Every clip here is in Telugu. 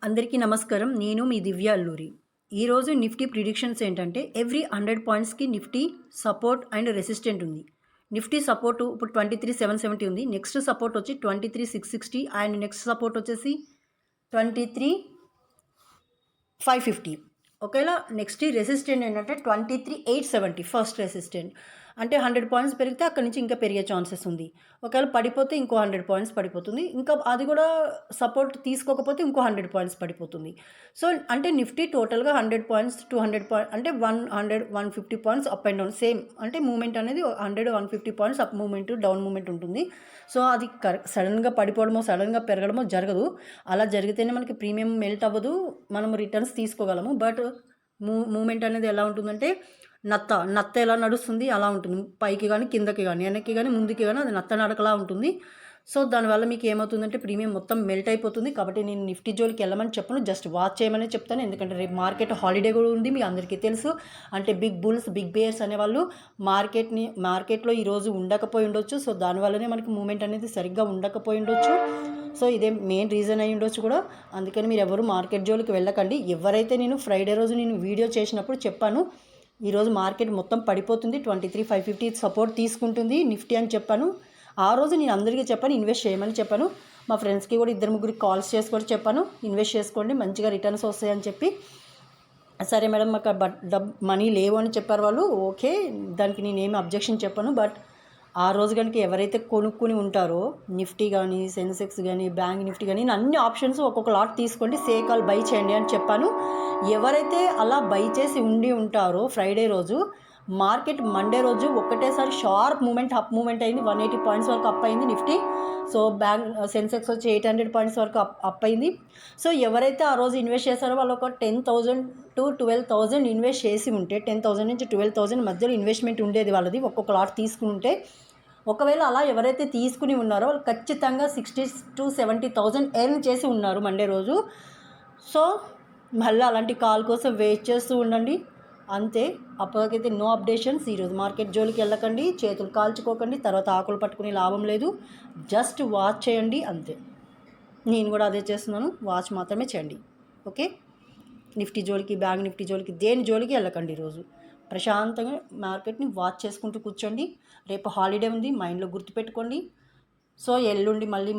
అందరికీ నమస్కారం. నేను మీ దివ్య అల్లూరి. ఈరోజు నిఫ్టీ ప్రిడిక్షన్స్ ఏంటంటే ఎవ్రీ 100 పాయింట్స్‌కి నిఫ్టీ సపోర్ట్ అండ్ రెసిస్టెంట్ ఉంది. నిఫ్టీ సపోర్ట్ ఇప్పుడు 23,770 ఉంది. నెక్స్ట్ సపోర్ట్ వచ్చి 23,660 అండ్ నెక్స్ట్ సపోర్ట్ వచ్చేసి 23,550. ఒకవేళ నెక్స్ట్ రెసిస్టెంట్ ఏంటంటే 23,870 ఫస్ట్ రెసిస్టెంట్. అంటే 100 పాయింట్స్ పెరిగితే అక్కడి నుంచి ఇంకా పెరిగే ఛాన్సెస్ ఉంది. ఒకవేళ పడిపోతే ఇంకో 100 పాయింట్స్ పడిపోతుంది. ఇంకా అది కూడా సపోర్ట్ తీసుకోకపోతే ఇంకో 100 పాయింట్స్ పడిపోతుంది. సో అంటే నిఫ్టీ టోటల్గా 100 పాయింట్స్ 200 పాయింట్స్ అంటే 100 150 points up and down same. అంటే మూమెంట్ అనేది 100 150 points up movement down movement ఉంటుంది. సో అది సడన్గా పడిపోవడమో సడన్గా పెరగడమో జరగదు. అలా జరిగితేనే మనకి ప్రీమియం మెల్ట్ అవ్వదు, మనం రిటర్న్స్ తీసుకోగలము. బట్ మూమెంట్ అనేది ఎలా ఉంటుందంటే నత్త ఎలా నడుస్తుంది అలా ఉంటుంది. పైకి కానీ కిందకి కానీ వెనక్కి కానీ ముందుకి కానీ అది నత్త నడకలా ఉంటుంది. సో దానివల్ల మీకు ఏమవుతుందంటే ప్రీమియం మొత్తం మెల్ట్ అయిపోతుంది. కాబట్టి నేను నిఫ్టీ జోలికి వెళ్ళమని చెప్పను, జస్ట్ వాచ్ చేయమని చెప్తాను. ఎందుకంటే రేపు మార్కెట్ హాలిడే కూడా ఉంది, మీ అందరికీ తెలుసు. అంటే బిగ్ బుల్స్ బిగ్ బేర్స్ అనేవాళ్ళు మార్కెట్లో ఈరోజు ఉండకపోయి ఉండొచ్చు. సో దానివల్లనే మనకి మూమెంట్ అనేది సరిగ్గా ఉండకపోయి ఉండొచ్చు. సో ఇదే మెయిన్ రీజన్ అయి ఉండొచ్చు కూడా. అందుకని మీరు ఎవరు మార్కెట్ జోలికి వెళ్ళకండి. ఎవరైతే నేను ఫ్రైడే రోజు నేను వీడియో చేసినప్పుడు చెప్పాను ఈరోజు మార్కెట్ మొత్తం పడిపోతుంది, 23,550 సపోర్ట్ తీసుకుంటుంది నిఫ్టీ అని చెప్పాను. ఆ రోజు నేను అందరికీ చెప్పాను ఇన్వెస్ట్ చేయమని చెప్పాను. మా ఫ్రెండ్స్కి కూడా 2-3 కాల్స్ చేసి కూడా చెప్పాను ఇన్వెస్ట్ చేసుకోండి మంచిగా రిటర్న్స్ వస్తాయని చెప్పి. సరే మేడం మాకు మనీ లేవు అని చెప్పారు వాళ్ళు. ఓకే, దానికి నేనేమి అబ్జెక్షన్ చెప్పాను. బట్ ఆ రోజు కనుక ఎవరైతే కొనుక్కుని ఉంటారో నిఫ్టీ కానీ సెన్సెక్స్ కానీ బ్యాంక్ నిఫ్టీ కానీ అన్ని ఆప్షన్స్ ఒక్కొక్క లాట్ తీసుకోండి, సేకాల్ బై చేయండి అని చెప్పాను. ఎవరైతే అలా బై చేసి ఉండి ఉంటారో ఫ్రైడే రోజు మార్కెట్ మండే రోజు ఒక్కటేసారి షార్ప్ మూమెంట్ అప్ మూమెంట్ అయింది. 180 పాయింట్స్ వరకు అప్ అయింది నిఫ్టీ. సో బ్యాంక్ సెన్సెక్స్ వచ్చి 800 పాయింట్స్ వరకు అప్ అయింది. సో ఎవరైతే ఆ రోజు ఇన్వెస్ట్ చేశారో వాళ్ళు ఒక 10,000 to 12,000 ఇన్వెస్ట్ చేసి ఉంటే 10,000 నుంచి 12,000 మధ్యలో ఇన్వెస్ట్మెంట్ ఉండేది వాళ్ళది ఒక్కొక్క లాట్ తీసుకుంటే. ఒకవేళ అలా ఎవరైతే తీసుకుని ఉన్నారో వాళ్ళు ఖచ్చితంగా 60,000 to 70,000 ఎర్న్ చేసి ఉన్నారు మండే రోజు. సో మళ్ళీ అలాంటి కాల్ కోసం వెయిట్ చేస్తూ ఉండండి అంతే. అప్పటికైతే నో అప్డేషన్స్. ఈరోజు మార్కెట్ జోలికి వెళ్ళకండి, చేతులు కాల్చుకోకండి, తర్వాత ఆకులు పట్టుకునే లాభం లేదు. జస్ట్ వాచ్ చేయండి అంతే. నేను కూడా అదే చేస్తున్నాను, వాచ్ మాత్రమే చేయండి. ఓకే, నిఫ్టీ జోలికి బ్యాంక్ నిఫ్టీ జోలికి దేని జోలికి వెళ్ళకండి. ఈరోజు ప్రశాంతంగా మార్కెట్ని వాచ్ చేసుకుంటూ కూర్చోండి. రేపు హాలిడే ఉంది, మైండ్లో గుర్తుపెట్టుకోండి. సో ఎల్లుండి మళ్ళీ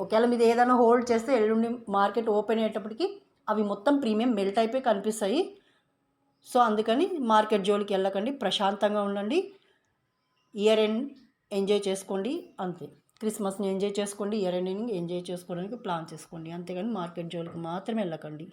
ఒకవేళ మీరు ఏదైనా హోల్డ్ చేస్తే ఎల్లుండి మార్కెట్ ఓపెన్ అయ్యేటప్పటికి అవి మొత్తం ప్రీమియం మెల్ట్ అయిపోయి కనిపిస్తాయి. సో అందుకని మార్కెట్ జోలికి వెళ్ళకండి, ప్రశాంతంగా ఉండండి. ఇయర్ ఎండ్ ఎంజాయ్ చేసుకోండి అంతే. క్రిస్మస్ని ఎంజాయ్ చేసుకోండి, ఇయర్ ఎండింగ్ ఎంజాయ్ చేసుకోవడానికి ప్లాన్ చేసుకోండి. అంతేగాని మార్కెట్ జోలికి మాత్రమే వెళ్ళకండి.